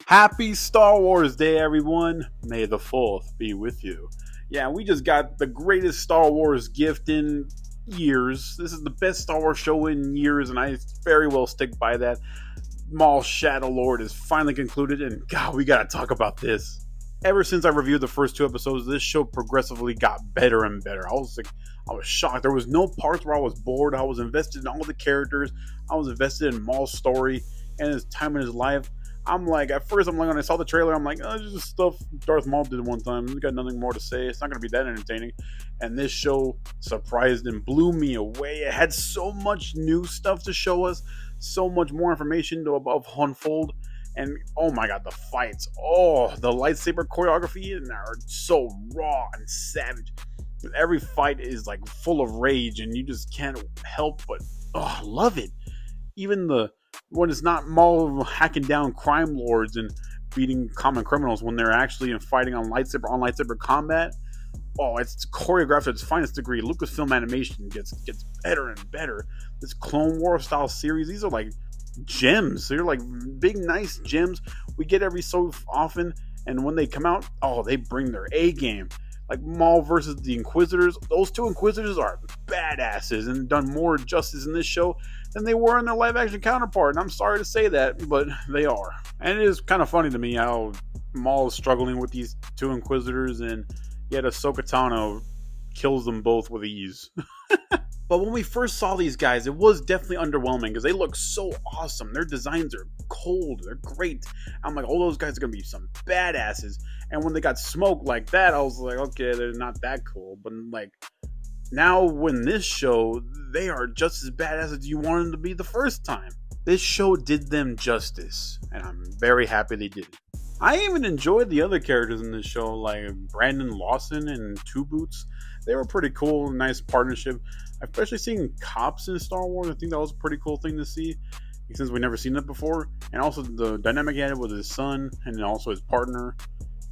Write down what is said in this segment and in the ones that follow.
Happy Star Wars Day, everyone. May the 4th be with you. Yeah, we just got the greatest Star Wars gift in years. This is the best Star Wars show in years, and I very well stick by that. Maul Shadow Lord is finally concluded, and God, we gotta talk about this. Ever since I reviewed the first 2 episodes, this show progressively got better and better. I was shocked. There was no parts where I was bored. I was invested in all the characters. I was invested in Maul's story and his time in his life. At first, when I saw the trailer, I'm like, oh, it's just stuff Darth Maul did one time. We got nothing more to say. It's not going to be that entertaining. And this show surprised and blew me away. It had so much new stuff to show us, so much more information to unfold. And oh my god, the fights. Oh, the lightsaber choreography are so raw and savage. Every fight is like full of rage, and you just can't help but love it. Even when it's not Maul hacking down crime lords and beating common criminals, when they're actually fighting on lightsaber combat. Oh, it's choreographed at its finest degree. Lucasfilm animation gets better and better. This Clone Wars style series, these are like gems. They're like big, nice gems. We get every so often, and when they come out, they bring their A game. Like Maul versus the Inquisitors. Those 2 Inquisitors are badasses and done more justice in this show than they were in their live-action counterpart. And I'm sorry to say that, but they are. And it is kind of funny to me how Maul is struggling with these 2 Inquisitors, and yet Ahsoka Tano kills them both with ease. But when we first saw these guys, it was definitely underwhelming because they look so awesome. Their designs are cold. They're great. I'm like, those guys are going to be some badasses. And when they got smoked like that, I was like, okay, they're not that cool. But now when this show, they are just as badass as you wanted them to be the first time. This show did them justice, and I'm very happy they did it. I even enjoyed the other characters in this show, like Brandon Lawson and Two Boots. They were pretty cool, nice partnership. Especially seeing cops in Star Wars, I think that was a pretty cool thing to see, since we've never seen it before. And also the dynamic he had with his son and also his partner.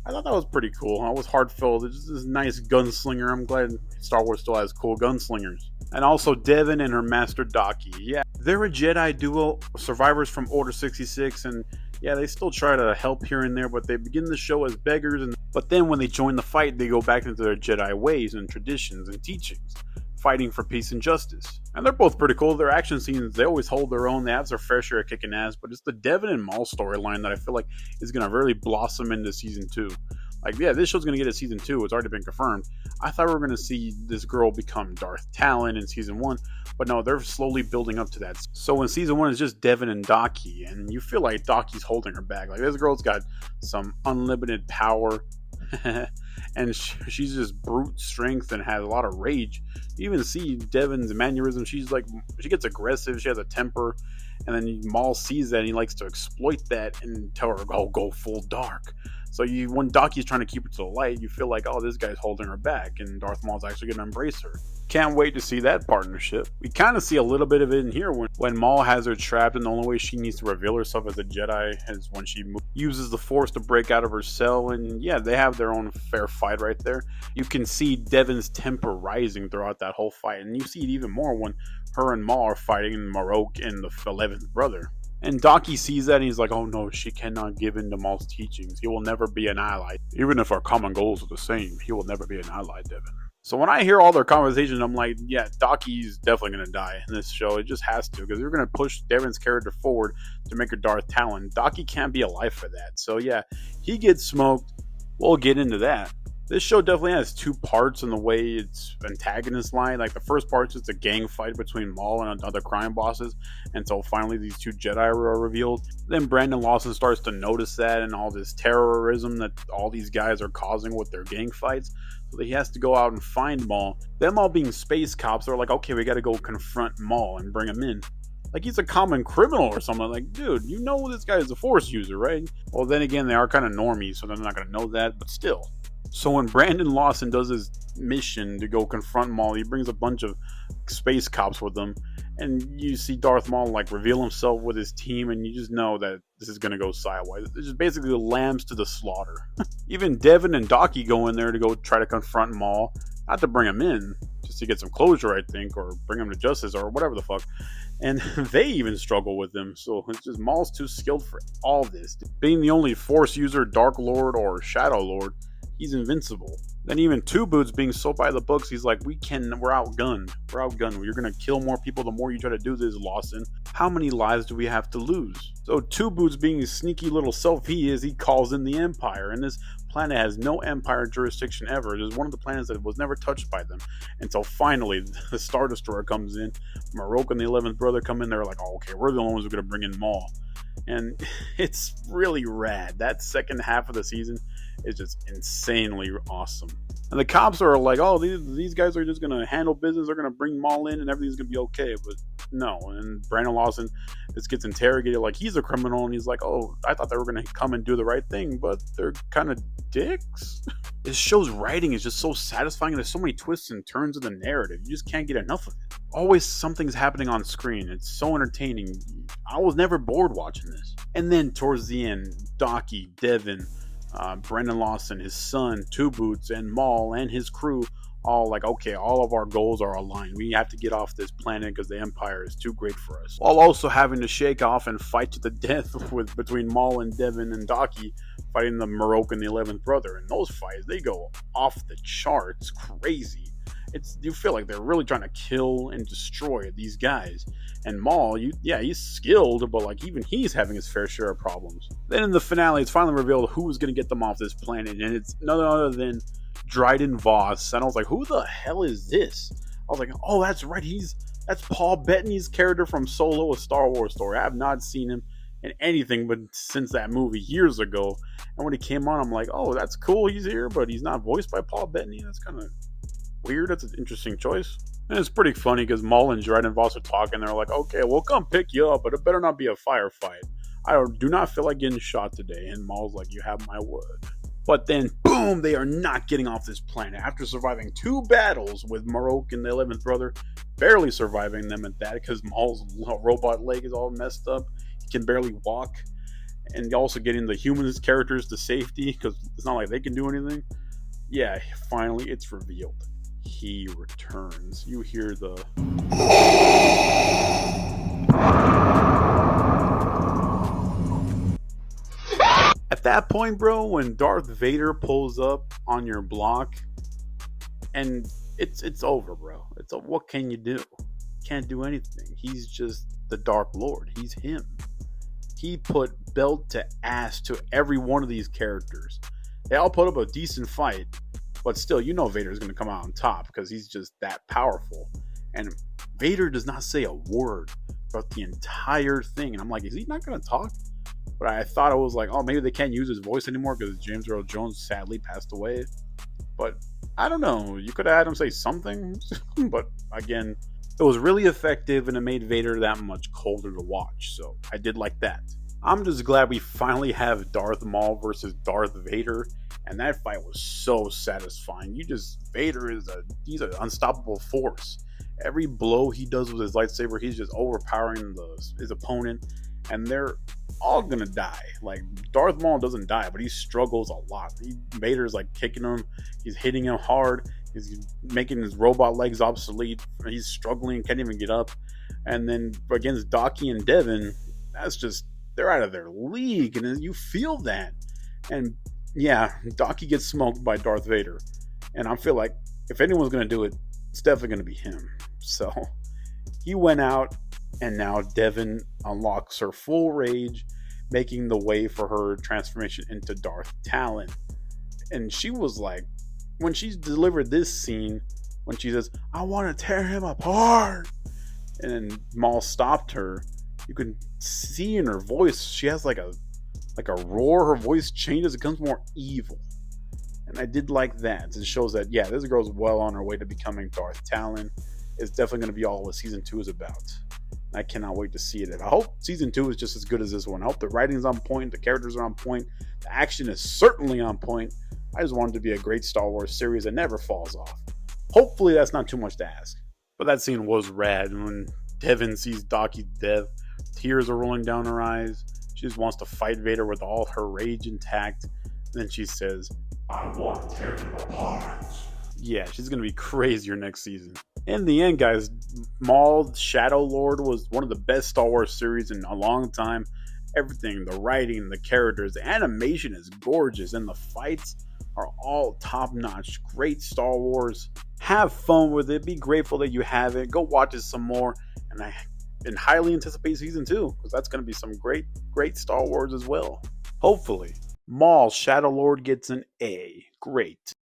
I thought that was pretty cool. It was heartfelt. It's just this nice gunslinger. I'm glad Star Wars still has cool gunslingers. And also Devin and her master Daki. Yeah, they're a Jedi duo, survivors from Order 66, and yeah, they still try to help here and there, but they begin the show as beggars, but then when they join the fight, they go back into their Jedi ways and traditions and teachings, fighting for peace and justice. And they're both pretty cool. Their action scenes, they always hold their own. They have their fair share of kicking ass, but it's the Devin and Maul storyline that I feel like is going to really blossom into season 2. This show's going to get a season 2. It's already been confirmed. I thought we were going to see this girl become Darth Talon in season 1, but no, they're slowly building up to that. So in season 1, it's just Devin and Daki, and you feel like Daki's holding her back. Like, this girl's got some unlimited power, and she's just brute strength and has a lot of rage. You even see Devin's mannerism. She gets aggressive. She has a temper, and then Maul sees that and he likes to exploit that and tell her, go full dark. So when Daki's trying to keep her to the light, you feel like, this guy's holding her back, and Darth Maul's actually going to embrace her. Can't wait to see that partnership. We kind of see a little bit of it in here when Maul has her trapped, and the only way she needs to reveal herself as a Jedi is when she uses the Force to break out of her cell, and yeah, they have their own fair fight right there. You can see Devin's temper rising throughout that whole fight, and you see it even more when her and Maul are fighting in Marok and the 11th brother. And Daki sees that and he's like, oh no, she cannot give in to Maul's teachings. He will never be an ally. Even if our common goals are the same, he will never be an ally, Devin. So when I hear all their conversations, I'm like, yeah, Daki's definitely going to die in this show. It just has to, because they're going to push Devin's character forward to make her Darth Talon. Daki can't be alive for that. So yeah, he gets smoked. We'll get into that. This show definitely has 2 parts in the way its antagonists lie. Like, the first part's just a gang fight between Maul and other crime bosses until finally these 2 Jedi are revealed. Then Brandon Lawson starts to notice that and all this terrorism that all these guys are causing with their gang fights. So he has to go out and find Maul. Them all being space cops are like, okay, we got to go confront Maul and bring him in. Like he's a common criminal or something. Like, dude, you know this guy is a Force user, right? Well, then again, they are kind of normies, so they're not going to know that, but still. So when Brandon Lawson does his mission to go confront Maul, he brings a bunch of space cops with him, and you see Darth Maul reveal himself with his team, and you just know that this is going to go sideways. It's just basically lambs to the slaughter. Even Devin and Daki go in there to go try to confront Maul, not to bring him in, just just to get some closure, I think, or bring him to justice or whatever the fuck. And they even struggle with him. So it's just Maul's too skilled for all this. Being the only Force user, Dark Lord or Shadow Lord, he's invincible. Then even Two Boots being so by the books, he's like, we're outgunned. We're outgunned. You're going to kill more people the more you try to do this, Lawson. How many lives do we have to lose? So Two Boots, being the sneaky little self he is, he calls in the Empire. And this planet has no Empire jurisdiction ever. It is one of the planets that was never touched by them. Until finally, the Star Destroyer comes in. Marok and the 11th brother come in. They're like, oh, okay, we're the only ones who are going to bring in Maul. And it's really rad. That second half of the season is just insanely awesome. And the cops are like, oh, these guys are just going to handle business. They're going to bring Maul in and everything's going to be okay. But no. And Brandon Lawson just gets interrogated like he's a criminal. And he's like, oh, I thought they were going to come and do the right thing. But they're kind of dicks. This show's writing is just so satisfying. And there's so many twists and turns of the narrative. You just can't get enough of it. Always something's happening on screen. It's so entertaining. I was never bored watching this. And then towards the end, Docky, Devin, Brendan Lawson, his son, Two Boots, and Maul and his crew all like, okay, all of our goals are aligned. We have to get off this planet because the Empire is too great for us. While also having to shake off and fight to the death between Maul and Devin and Docky fighting the Marok and the 11th brother. And those fights, they go off the charts, crazy. You feel like they're really trying to kill and destroy these guys. And Maul, he's skilled, but like even he's having his fair share of problems. Then in the finale, it's finally revealed who was going to get them off this planet, and it's none other than Dryden Voss. And I was like, who the hell is this? I was like, oh, that's right, that's Paul Bettany's character from Solo: A Star Wars Story. I have not seen him in anything but since that movie years ago. And when he came on, I'm like, oh, that's cool, he's here, but he's not voiced by Paul Bettany. That's kind of weird. That's an interesting choice. And it's pretty funny because Maul and Dryden Voss are talking. They're like, okay, we'll come pick you up, but it better not be a firefight. I do not feel like getting shot today. And Maul's like, you have my word. But then, boom, they are not getting off this planet. After surviving 2 battles with Marok and the 11th brother, barely surviving them at that because Maul's robot leg is all messed up. He can barely walk. And also getting the humans characters to safety because it's not like they can do anything. Yeah, finally it's revealed. He returns. You hear the... At that point, bro, when Darth Vader pulls up on your block, and it's over, bro. What can you do? Can't do anything. He's just the Dark Lord. He's him. He put belt to ass to every one of these characters. They all put up a decent fight. But still, you know Vader's going to come out on top because he's just that powerful. And Vader does not say a word throughout the entire thing. And I'm like, is he not going to talk? But I thought it was like, oh, maybe they can't use his voice anymore because James Earl Jones sadly passed away. But I don't know. You could have had him say something. But again, it was really effective and it made Vader that much colder to watch. So I did like that. I'm just glad we finally have Darth Maul versus Darth Vader. And that fight was so satisfying. Vader he's an unstoppable force. Every blow he does with his lightsaber, he's just overpowering his opponent. And they're all gonna die. Like, Darth Maul doesn't die, but he struggles a lot. Vader's like kicking him. He's hitting him hard. He's making his robot legs obsolete. He's struggling, can't even get up. And then against Docky and Devin, they're out of their league. And you feel that. And yeah, Docky gets smoked by Darth Vader. And I feel like if anyone's going to do it, it's definitely going to be him. So he went out, and now Devin unlocks her full rage, making the way for her transformation into Darth Talon. And she was like, when she delivered this scene, when she says, I want to tear him apart, and Maul stopped her, you can see in her voice, she has like a roar. Her voice changes, it becomes more evil. And I did like that. It shows that, yeah, this girl's well on her way to becoming Darth Talon. It's definitely going to be all what season 2 is about. I cannot wait to see it. I hope season 2 is just as good as this one. I hope the writing's on point, the characters are on point, the action is certainly on point. I just want it to be a great Star Wars series that never falls off. Hopefully that's not too much to ask. But that scene was rad. When Devin sees Docky's death, tears are rolling down her eyes. She just wants to fight Vader with all her rage intact. And then she says, I want to tear him apart. Yeah, she's going to be crazier next season. In the end, guys, Maul Shadow Lord was one of the best Star Wars series in a long time. Everything, the writing, the characters, the animation is gorgeous, and the fights are all top notch. Great Star Wars. Have fun with it. Be grateful that you have it. Go watch it some more. And highly anticipate season 2 because that's going to be some great Star Wars as well. Hopefully, Maul Shadow Lord gets an A. Great.